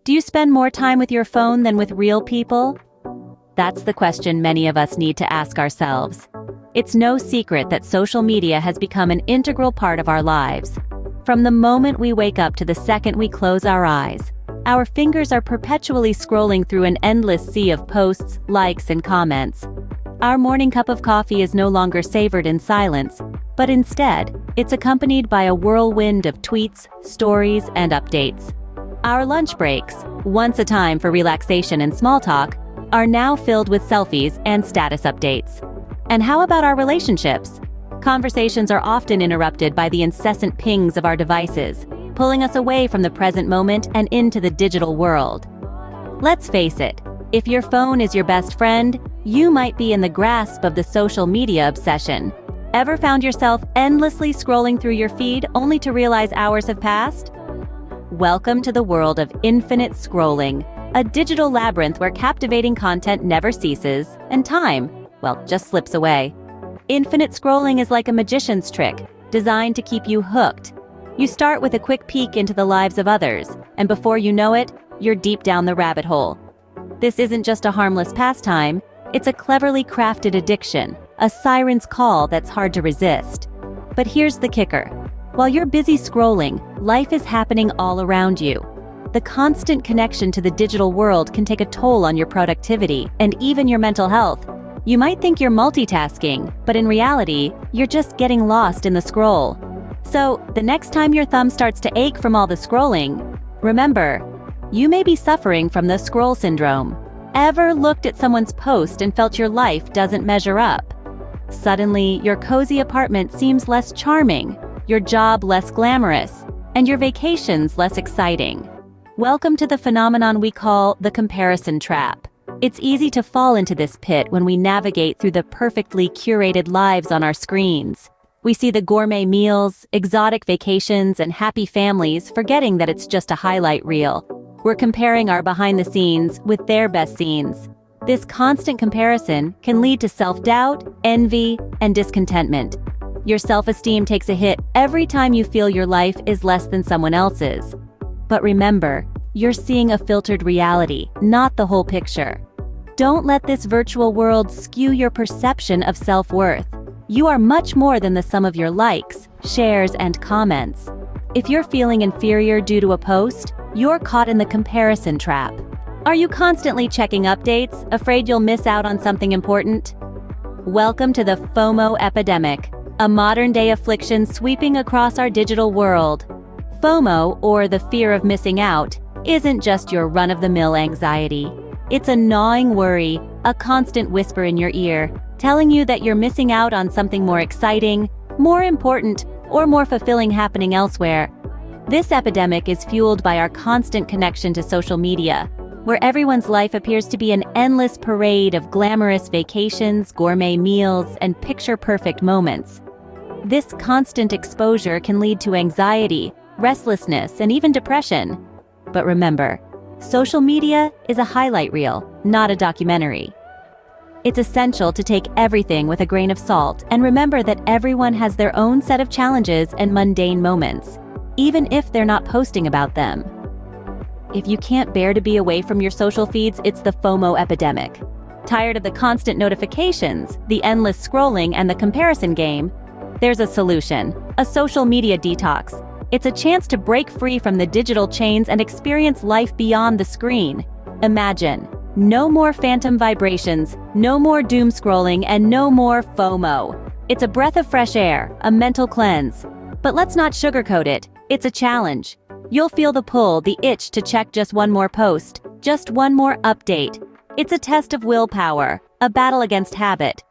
Do you spend more time with your phone than with real people? That's the question many of us need to ask ourselves. It's no secret that social media has become an integral part of our lives. From the moment we wake up to the second we close our eyes, our fingers are perpetually scrolling through an endless sea of posts, likes, and comments. Our morning cup of coffee is no longer savored in silence, but instead, it's accompanied by a whirlwind of tweets, stories, and updates. Our lunch breaks, once a time for relaxation and small talk, are now filled with selfies and status updates. And how about our relationships? Conversations are often interrupted by the incessant pings of our devices, pulling us away from the present moment and into the digital world. Let's face it, if your phone is your best friend, you might be in the grasp of the social media obsession. Ever found yourself endlessly scrolling through your feed only to realize hours have passed? Welcome to the world of infinite scrolling, a digital labyrinth where captivating content never ceases, and time, well, just slips away. Infinite scrolling is like a magician's trick, designed to keep you hooked. You start with a quick peek into the lives of others, and before you know it, you're deep down the rabbit hole. This isn't just a harmless pastime, it's a cleverly crafted addiction, a siren's call that's hard to resist. But here's the kicker. While you're busy scrolling, life is happening all around you. The constant connection to the digital world can take a toll on your productivity and even your mental health. You might think you're multitasking, but in reality, you're just getting lost in the scroll. So, the next time your thumb starts to ache from all the scrolling, remember, you may be suffering from the scroll syndrome. Ever looked at someone's post and felt your life doesn't measure up? Suddenly, your cozy apartment seems less charming, your job less glamorous, and your vacations less exciting. Welcome to the phenomenon we call the comparison trap. It's easy to fall into this pit when we navigate through the perfectly curated lives on our screens. We see the gourmet meals, exotic vacations, and happy families, forgetting that it's just a highlight reel. We're comparing our behind the scenes with their best scenes. This constant comparison can lead to self-doubt, envy, and discontentment. Your self-esteem takes a hit every time you feel your life is less than someone else's. But remember, you're seeing a filtered reality, not the whole picture. Don't let this virtual world skew your perception of self-worth. You are much more than the sum of your likes, shares, and comments. If you're feeling inferior due to a post, you're caught in the comparison trap. Are you constantly checking updates, afraid you'll miss out on something important? Welcome to the FOMO Epidemic, a modern-day affliction sweeping across our digital world. FOMO, or the fear of missing out, isn't just your run-of-the-mill anxiety. It's a gnawing worry, a constant whisper in your ear, telling you that you're missing out on something more exciting, more important, or more fulfilling happening elsewhere. This epidemic is fueled by our constant connection to social media, where everyone's life appears to be an endless parade of glamorous vacations, gourmet meals, and picture-perfect moments. This constant exposure can lead to anxiety, restlessness, and even depression. But remember, social media is a highlight reel, not a documentary. It's essential to take everything with a grain of salt and remember that everyone has their own set of challenges and mundane moments, even if they're not posting about them. If you can't bear to be away from your social feeds, it's the FOMO epidemic. Tired of the constant notifications, the endless scrolling, and the comparison game? There's a solution: a social media detox. It's a chance to break free from the digital chains and experience life beyond the screen. Imagine, no more phantom vibrations, no more doom scrolling, and no more FOMO. It's a breath of fresh air, a mental cleanse. But let's not sugarcoat it, it's a challenge. You'll feel the pull, the itch to check just one more post, just one more update. It's a test of willpower, a battle against habit.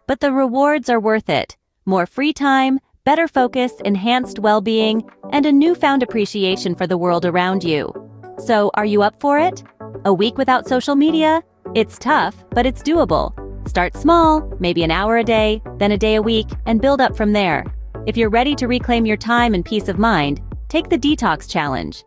But the rewards are worth it. More free time, better focus, enhanced well-being, and a newfound appreciation for the world around you. So, are you up for it? A week without social media? It's tough, but it's doable. Start small, maybe an hour a day, then a day a week, and build up from there. If you're ready to reclaim your time and peace of mind, take the Detox Challenge.